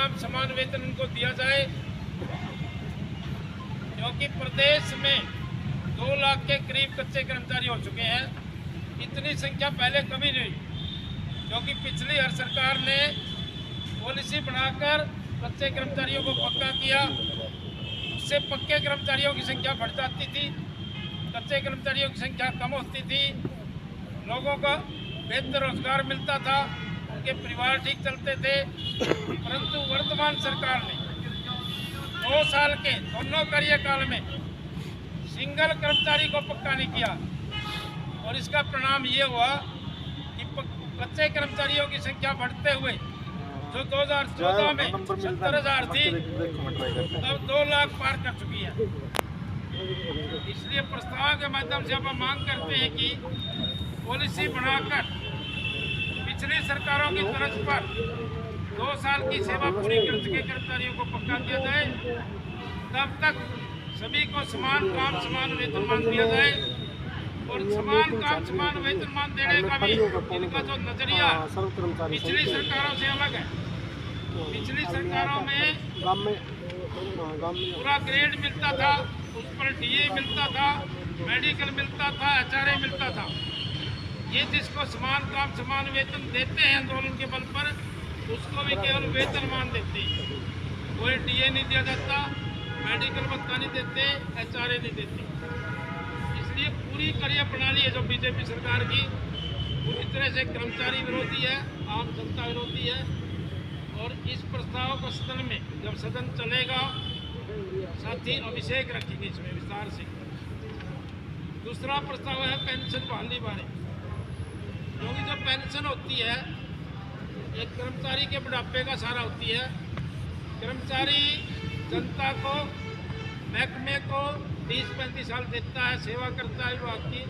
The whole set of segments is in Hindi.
काम समान वेतन उनको दिया जाए, क्योंकि प्रदेश में 2 लाख के करीब कच्चे कर्मचारी हो चुके हैं। इतनी संख्या पहले कभी नहीं, क्योंकि पिछली हर सरकार ने पॉलिसी बनाकर कच्चे कर्मचारियों को पक्का किया। उससे पक्के कर्मचारियों की संख्या बढ़ जाती थी, कच्चे कर्मचारियों की संख्या कम होती थी, लोगों को बेहतर रोजगार मिलता था, उनके परिवार ठीक चलते थे। परंतु वर्तमान सरकार ने 2 साल के दोनों कार्यकाल में सिंगल कर्मचारी को पक्का नहीं किया, और इसका परिणाम ये हुआ कि कच्चे कर्मचारियों की संख्या बढ़ते हुए जो 2014 में 70,000 थी, अब 2 लाख पार कर चुकी है। इसलिए प्रस्ताव के माध्यम से अब हम मांग करते हैं कि पॉलिसी बनाकर पिछली सरकारों की तर्ज पर 2 साल की सेवा पूरी कर चुके कर्मचारियों को पक्का किया जाए। तब तक सभी को समान काम समान वेतनमान दिया जाए, और समान काम समान वेतनमान देने का भी इनका जो नजरिया पिछली सरकारों से अलग है। पिछली सरकारों में पूरा ग्रेड मिलता था, उस पर डीए मिलता था, मेडिकल मिलता था, एचआरए मिलता था। ये जिसको समान काम समान वेतन देते हैं आंदोलन के बल पर, उसको भी केवल वेतनमान देते हैं, कोई डीए नहीं दिया जाता, मेडिकल भत्ता नहीं देते, एचआरए नहीं देते। इसलिए पूरी कार्य प्रणाली है जो बीजेपी सरकार की, पूरी तरह से कर्मचारी विरोधी है, आम जनता विरोधी है। और इस प्रस्ताव को सदन में जब सदन चलेगा, साथ ही अभिषेक रखेंगे इसमें विस्तार से। दूसरा प्रस्ताव है पेंशन बहाली बारे, क्योंकि जो पेंशन होती है एक कर्मचारी के बुढ़ापे का सहारा होती है। कर्मचारी जनता को, महकमे को 30-35 साल देता है, सेवा करता है विभाग की।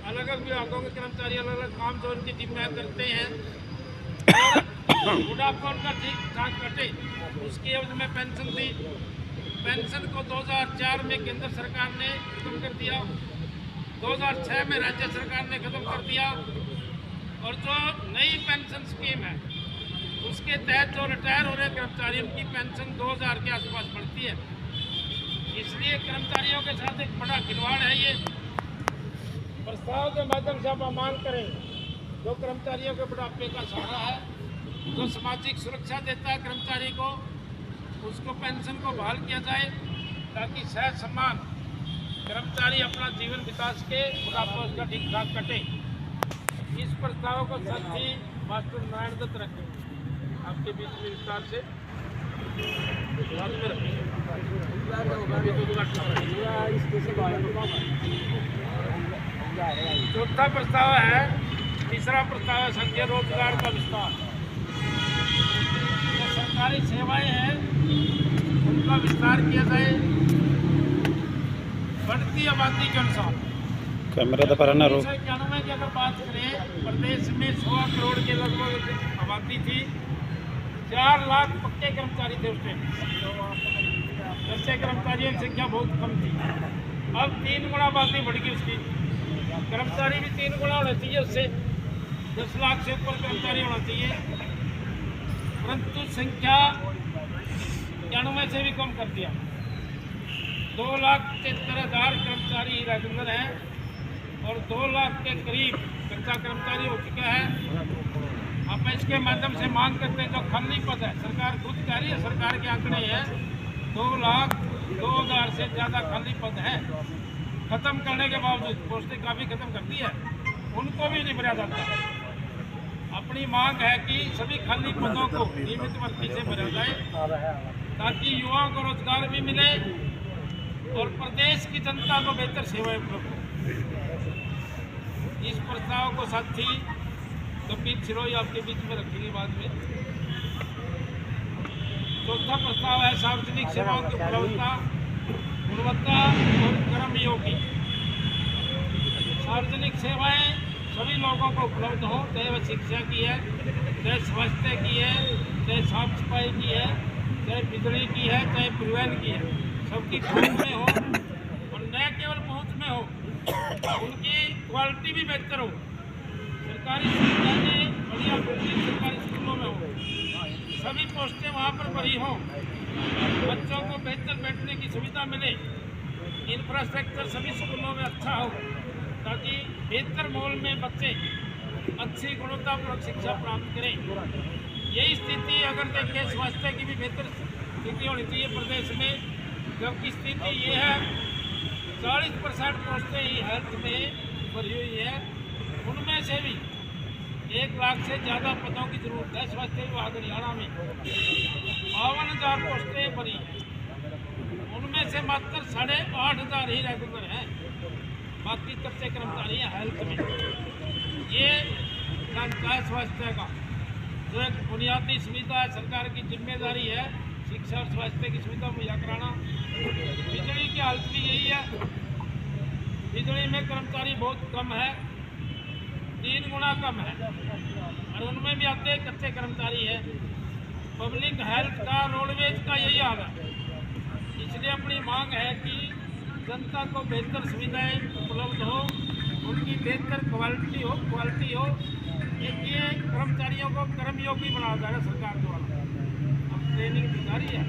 अलग अलग विभागों के कर्मचारी अलग अलग काम जो उनकी जिम्मेदारी करते हैं, और बुढ़ापा उनका ठीक ठाक कटे, उसकी एवज में पेंशन दी। पेंशन को 2004 में केंद्र सरकार ने खत्म कर दिया, 2006 में राज्य सरकार ने खत्म कर दिया। और जो नई पेंशन स्कीम है उसके तहत जो रिटायर हो रहे कर्मचारियों की पेंशन 2000 के आसपास बढ़ती है। इसलिए कर्मचारियों के साथ एक बड़ा खिलवाड़ है। ये प्रस्ताव के माध्यम से आप मांग करें, जो कर्मचारियों के बुढ़ापे का सहारा है, जो सामाजिक सुरक्षा देता है कर्मचारी को, उसको पेंशन को बहाल किया जाए, ताकि सहज सम्मान कर्मचारी अपना जीवन बिता सके, बुढ़ापा उसका ठीक ठाक कटे। इस प्रस्ताव को साथी मास्टर नारायण दत्त रखेंगे आपके बीच में विस्तार से चौथा प्रस्ताव है, तीसरा प्रस्ताव है संघीय रोजगार का विस्तार। जो सरकारी सेवाएं हैं उनका विस्तार किया जाए बढ़ती आबादी के अनुसार। कैमरा दबाना रोक। 1991 की अगर बात करें, प्रदेश में 100 करोड़ के लगभग आबादी थी, 4 लाख पक्के कर्मचारी थे उस टाइम। कच्चे कर्मचारियों की संख्या बहुत कम थी। अब 3 गुना आबादी बढ़ गई उसकी, कर्मचारी भी 3 गुना होना चाहिए, उससे 10 लाख से ऊपर कर्मचारी होना चाहिए, परंतु संख्या 91 से भी कम कर दिया। 2,73,000 कर्मचारी रेगुलर हैं और 2 लाख के करीब कच्चा कर्मचारी हो चुका है। अब इसके माध्यम से मांग करते हैं जो खाली पद है, सरकार खुद कह रही है, सरकार के आंकड़े हैं 2,02,000 से ज़्यादा खाली पद है। खत्म करने के बावजूद पोस्टें काफ़ी खत्म कर दी है, उनको भी नहीं भरा जाता। अपनी मांग है कि सभी खाली पदों को नियमित भर्ती से भरा जाए, ताकि युवाओं को रोजगार भी मिले और प्रदेश की जनता को बेहतर सेवाएं उपलब्ध हो। इस प्रस्ताव को साथी कपिल सिरोही आपके बीच में रखेंगे बाद में। चौथा प्रस्ताव है सार्वजनिक सेवाओं की गुणवत्ता और कर्मयोगी। सार्वजनिक सेवाएं सभी लोगों को उपलब्ध हो, चाहे वह शिक्षा की है, चाहे स्वास्थ्य की है, चाहे साफ सफाई की है, चाहे बिजली की है, चाहे परिवहन की है, सबकी पहुँच में हो, और न केवल पहुँच में हो, उनकी क्वालिटी भी बेहतर हो। सरकारी सुविधाएं बढ़िया सरकारी स्कूलों में हो, सभी पोस्टें वहाँ पर भरी हों, बच्चों को बेहतर बैठने की सुविधा मिले, इंफ्रास्ट्रक्चर सभी स्कूलों में अच्छा हो, ताकि बेहतर माहौल में बच्चे अच्छी गुणवत्तापूर्वक शिक्षा प्राप्त करें। यही स्थिति अगर देखें, स्वास्थ्य की भी बेहतर स्थिति होनी चाहिए प्रदेश में, जबकि स्थिति ये है 40% पोस्टें ही हेल्थ में भरी हुई है, उनमें से भी 1 लाख से ज़्यादा पदों की जरूरत है। स्वास्थ्य विभाग हरियाणा में 52,000 पोस्टें भरी, उनमें से मात्र 8,500 ही रेगुलर हैं, बाकी कच्चे कर्मचारी हैं हेल्थ में। ये ढांचा है स्वास्थ्य का, जो एक बुनियादी सुविधा है, सरकार की जिम्मेदारी है शिक्षा और स्वास्थ्य की सुविधा मुहैया कराना। बिजली की हालत भी यही है, बिजली में कर्मचारी बहुत कम है, 3 गुना कम है, और उनमें भी आते कच्चे कर्मचारी है। पब्लिक हेल्थ का, रोडवेज का यही हाल है। इसलिए अपनी मांग है कि जनता को बेहतर सुविधाएं उपलब्ध हो, उनकी बेहतर क्वालिटी हो। ये कर्मचारियों को कर्मयोगी बनाया जा रहा है सरकार द्वारा, अब ट्रेनिंग दी जा रही है।